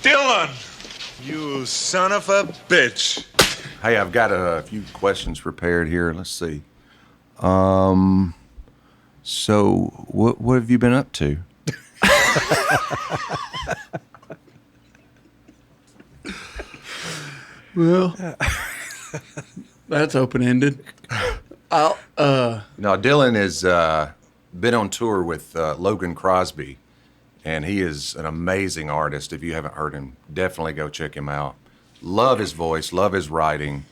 Dillon! You son of a bitch. Hey, I've got a few questions prepared here. Let's see. So what have you been up to? Well, that's open-ended. Now, Dillon has been on tour with Logan Crosby, and he is an amazing artist. If you haven't heard him, definitely go check him out. Love his voice, love his writing.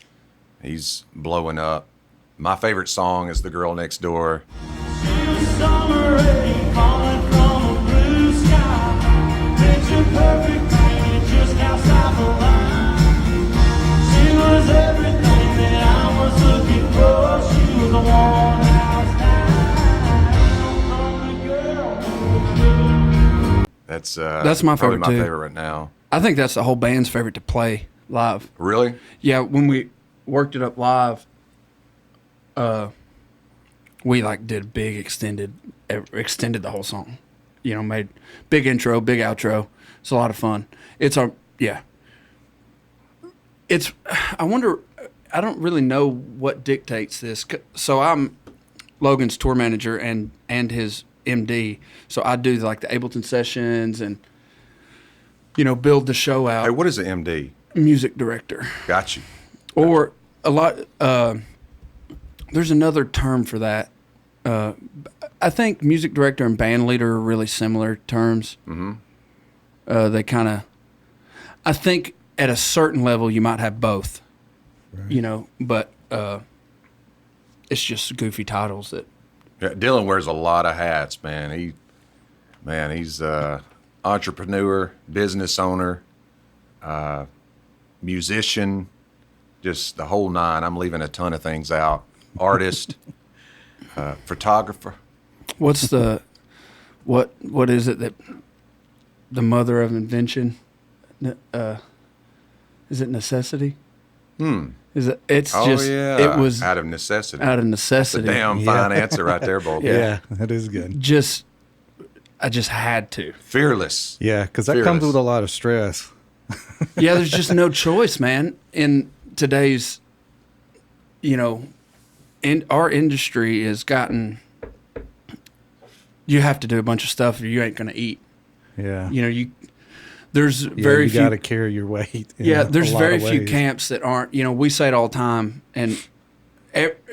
He's blowing up. My favorite song is The Girl Next Door. Summer rain falling from a blue sky. Picture perfect painted just outside the line. She was everything that I was looking for. She was the worn house down. That's my probably favorite my too. favorite right now. I think that's the whole band's favorite to play live. Really? Yeah, when we worked it up live, we like did a big extended the whole song. You know, made big intro, big outro. It's a lot of fun. I wonder, I don't really know what dictates this. So I'm Logan's tour manager and his MD. So I do like the Ableton sessions and, you know, build the show out. Hey, what is an MD? Music director. Got you. Or a lot, there's another term for that. I think music director and band leader are really similar terms. Mm-hmm. They kind of, I think at a certain level you might have both, right. You know, but it's just goofy titles that. Yeah, Dillon wears a lot of hats, man. He's entrepreneur, business owner, musician, just the whole nine. I'm leaving a ton of things out. Artist, photographer. What's the what is it that the mother of invention? Is it necessity? Is it? It's just. Yeah. It was out of necessity. Out of necessity. That's a damn fine answer right there, Bob. Yeah, that is good. I just had to. Fearless. Yeah, because that comes with a lot of stress. Yeah, there's just no choice, man. In today's, you know, our industry has gotten. You have to do a bunch of stuff or you ain't going to eat. Yeah. You know, there's very few. You got to carry your weight. Yeah, there's very few camps that aren't. You know, we say it all the time,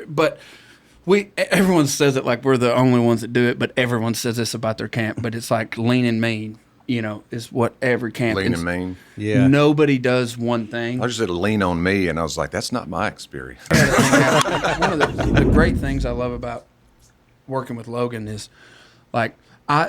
but everyone says it like we're the only ones that do it. But everyone says this about their camp. But it's like lean and mean. You know, is what every camp. Lean and mean. Yeah. Nobody does one thing. I just said lean on me, and I was like, that's not my experience. One of the great things I love about working with Logan is, like,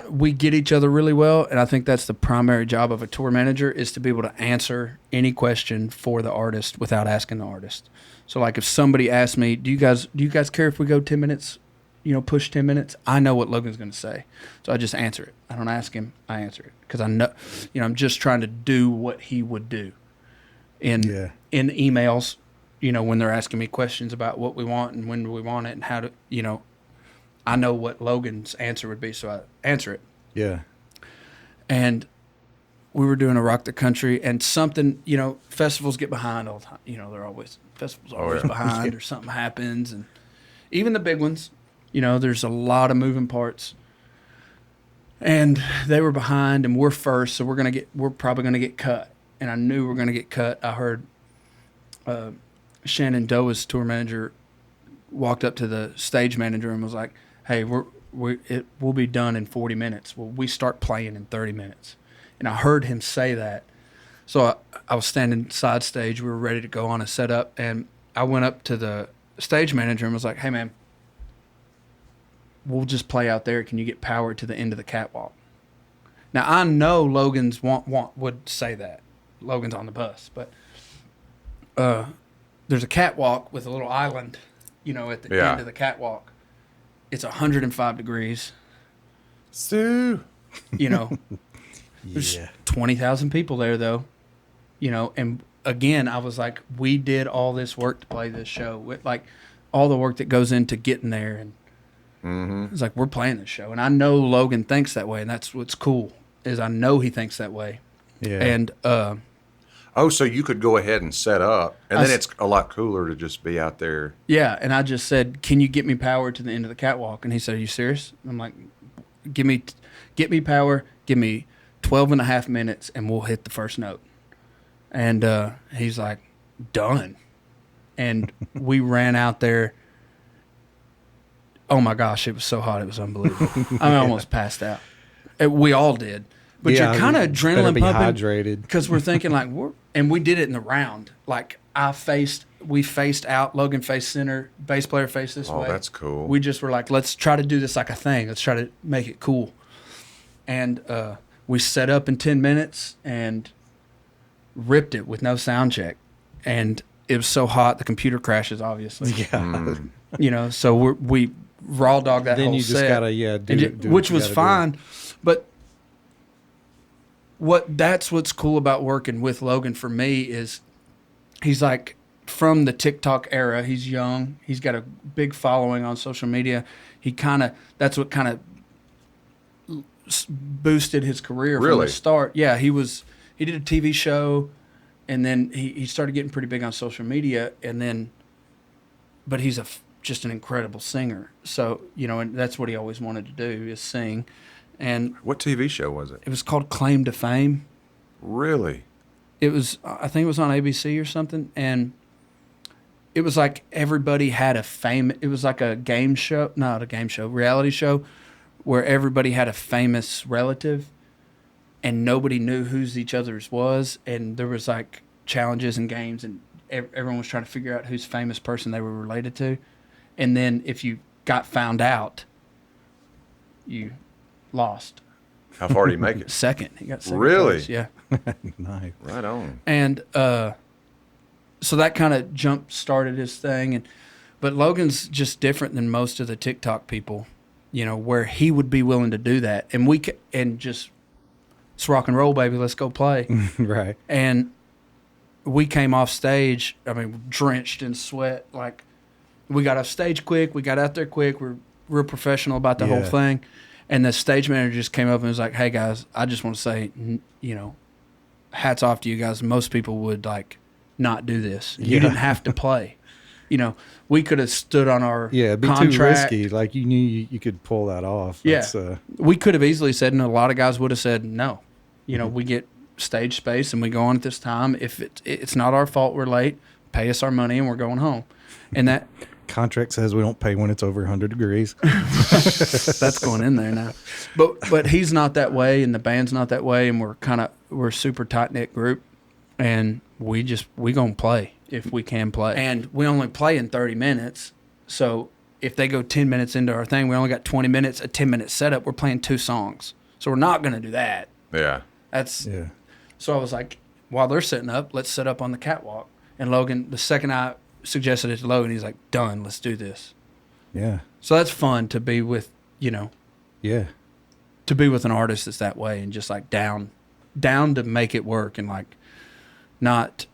we get each other really well, and I think that's the primary job of a tour manager is to be able to answer any question for the artist without asking the artist. So, like, if somebody asks me, do you guys care if we go 10 minutes, you know, push 10 minutes? I know what Logan's going to say. So I just answer it. I don't ask him. I answer it because I know, you know, I'm just trying to do what he would do in emails, you know, when they're asking me questions about what we want and when do we want it and how to, you know, I know what Logan's answer would be, so I answer it. Yeah. And we were doing a Rock the Country, and something, you know, festivals get behind all the time. You know, festivals are always behind or something happens. And even the big ones, you know, there's a lot of moving parts. And they were behind, and we're first, so we're probably going to get cut. And I knew we were going to get cut. I heard Shannon Doa's tour manager walked up to the stage manager and was like, hey, we'll be done in 40 minutes. Well, we start playing in 30 minutes. And I heard him say that. So I was standing side stage. We were ready to go on a setup. And I went up to the stage manager and was like, hey, man, we'll just play out there. Can you get power to the end of the catwalk? Now, I know Logan's would say that. Logan's on the bus. But there's a catwalk with a little island, you know, at the end of the catwalk. It's 105 degrees. Sue. You know, there's 20,000 people there, though. You know, and again, I was like, we did all this work to play this show. Like, all the work that goes into getting there. And it's like, we're playing this show. And I know Logan thinks that way, and that's what's cool, is I know he thinks that way. Yeah. And Oh, so you could go ahead and set up, and then I s- it's a lot cooler to just be out there. yeah, and I just said, "Can you get me power to the end of the catwalk?" And he said, "Are you serious?" I'm like, get me power, give me 12 and a half minutes, and we'll hit the first note." And he's like, "Done." And we ran out there. Oh my gosh, it was so hot, it was unbelievable. I almost passed out. We all did. But Yeah, you're kind of better adrenaline be pumping hydrated. because we're thinking like and we did it in the round. Like we faced out, Logan faced center, bass player faced this way. Oh, that's cool. We just were like, let's try to do this like a thing. Let's try to make it cool. And we set up in 10 minutes and ripped it with no sound check. And it was so hot, the computer crashes, obviously. Yeah. You know, so we raw dog that Then whole you just set. gotta do Which what you was gotta do. fine. But that's what's cool about working with Logan for me is he's like from the TikTok era. He's young. He's got a big following on social media. That's what kind of boosted his career from Really? the start. Yeah, he did a TV show, and then he started getting pretty big on social media, but he's just an incredible singer. So, you know, and that's what he always wanted to do is sing. And What TV show was it? it was called Claim to Fame. Really? It was, I think it was on ABC or something. And it was like everybody had it was like a game show, not a game show, reality show where everybody had a famous relative and nobody knew whose each other's was. And there was like challenges and games and everyone was trying to figure out whose famous person they were related to. And then if you got found out, you lost. How far did he make it? Second. He got second Really? place, yeah. Nice. Right on. And so that kind of jump started his thing. But Logan's just different than most of the TikTok people, you know, where he would be willing to do that. And it's rock and roll, baby. Let's go play. Right. And we came off stage, I mean, drenched in sweat. Like, we got off stage quick. We got out there quick. We're real professional about the whole Yeah. thing. And the stage manager just came up and was like, "Hey, guys, I just want to say, you know, hats off to you guys. Most people would, like, not do this. You Yeah. didn't have to play. You know, we could have stood on our Yeah, it'd be contract. too risky. Like you knew you could pull that off. Yeah. That's, We could have easily said, and a lot of guys would have said, no. You know, we get stage space and we go on at this time. If it's not our fault we're late, pay us our money and we're going home." And that contract says we don't pay when it's over 100 degrees. that's going in there now. But he's not that way and the band's not that way, and we're a super tight knit group, and we gonna play if we can play. And we only play in 30 minutes. So if they go 10 minutes into our thing, we only got 20 minutes, a 10-minute setup, we're playing 2 songs. So we're not gonna do that. Yeah. Yeah. So I was like, while they're setting up, let's set up on the catwalk. And Logan, the second I suggested it to Logan, he's like, "Done, let's do this." Yeah. So that's fun to be with, you know, Yeah. to be with an artist that's that way and just like down to make it work and like not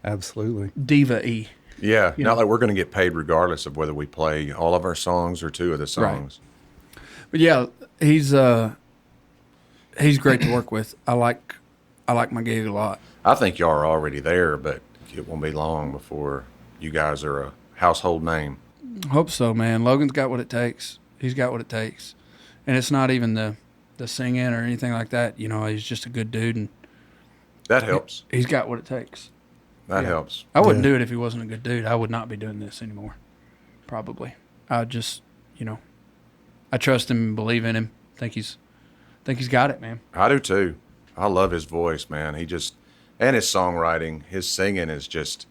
Absolutely. Yeah. diva-y. You Not know. like we're going to get paid regardless of whether we play all of our songs or 2 of the songs. But yeah, he's great to work with. I like my gig a lot. I think y'all are already there, but it won't be long before you guys are a household name. Hope so, man. Logan's got what it takes. He's got what it takes. And it's not even the singing or anything like that. You know, he's just a good dude and That helps. he's got what it takes. That Yeah. helps. I wouldn't Yeah. do it if he wasn't a good dude. I would not be doing this anymore. Probably. I just, you know, I trust him and believe in him. Think he's got it, man. I do too. I love his voice, man. And his songwriting, his singing is just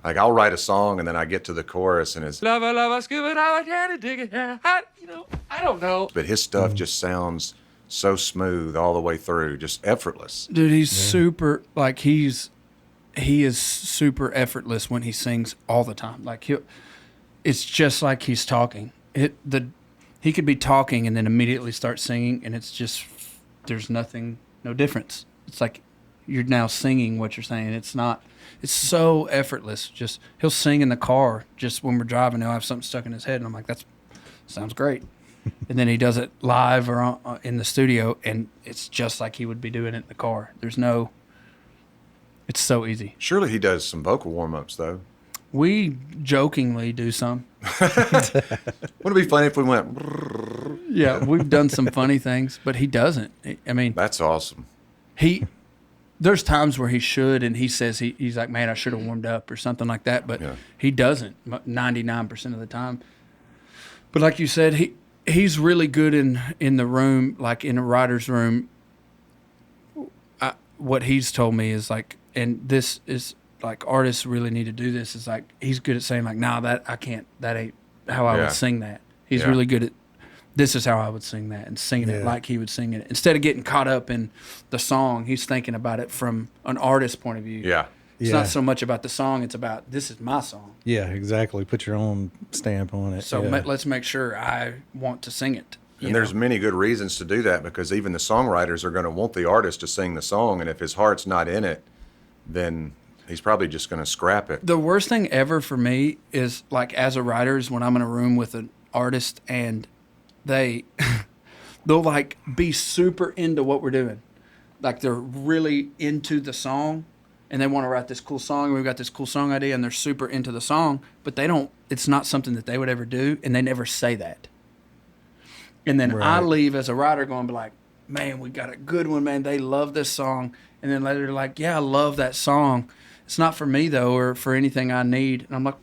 like, I'll write a song and then I get to the chorus and it's, Lava, lava, scuba, lava, can I dig it? Yeah, I don't know. but his stuff just sounds so smooth all the way through, just effortless. Dude, he's super, like, he is super effortless when he sings all the time. Like, it's just like he's talking. He could be talking and then immediately start singing, and it's just, there's no difference. It's like you're now singing what you're saying. It's so effortless. Just, he'll sing in the car just when we're driving. He'll have something stuck in his head, and I'm like, that sounds great. And then he does it live or in the studio, and it's just like he would be doing it in the car. There's no It's so easy. Surely he does some vocal warm-ups, though. We jokingly do some. Wouldn't it be funny if we went, Yeah, we've done some funny things, but he doesn't. I mean, that's awesome. there's times where he should, and he says he's like, man, I should have warmed up or something like that, but he doesn't 99% of the time. But like you said, he's really good in the room, like in a writer's room. What he's told me is like, and this is like artists really need to do this, is like he's good at saying like, nah, that I can't, that ain't how I would sing that. He's really good at, this is how I would sing that, and singing it like he would sing it. Instead of getting caught up in the song, he's thinking about it from an artist's point of view. Yeah. It's not so much about the song, it's about, this is my song. Yeah, exactly. Put your own stamp on it. So yeah. let's make sure I want to sing it. And there's many good reasons to do that, because even the songwriters are going to want the artist to sing the song, and if his heart's not in it, then he's probably just going to scrap it. The worst thing ever for me is, like, as a writer, is when I'm in a room with an artist and they'll like be super into what we're doing. Like they're really into the song and they want to write this cool song. We've got this cool song idea and they're super into the song, but it's not something that they would ever do, and they never say that. And then I leave as a writer going, be like, man, we got a good one, man. They love this song. And then later they're like, yeah, I love that song. It's not for me, though, or for anything I need. And I'm like,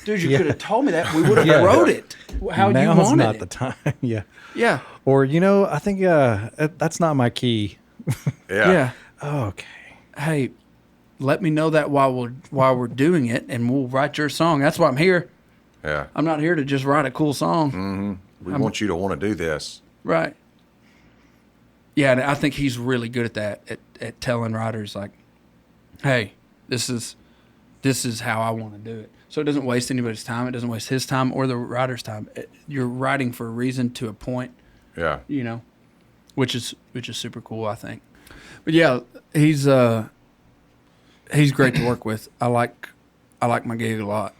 dude, you could have told me that. We would have wrote it how you Now's wanted not it. the time. Yeah. Yeah. Or, I think that's not my key. Yeah. Oh, okay. Hey, let me know that while we're doing it, and we'll write your song. That's why I'm here. Yeah. I'm not here to just write a cool song. Mm-hmm. We want you to want to do this. Right. Yeah, and I think he's really good at that, at telling writers, like, hey, this is how I want to do it. So it doesn't waste anybody's time. It doesn't waste his time or the writer's time. You're writing for a reason, to a point. Yeah. Which is super cool, I think. But yeah, he's great to work with. I like my gig a lot.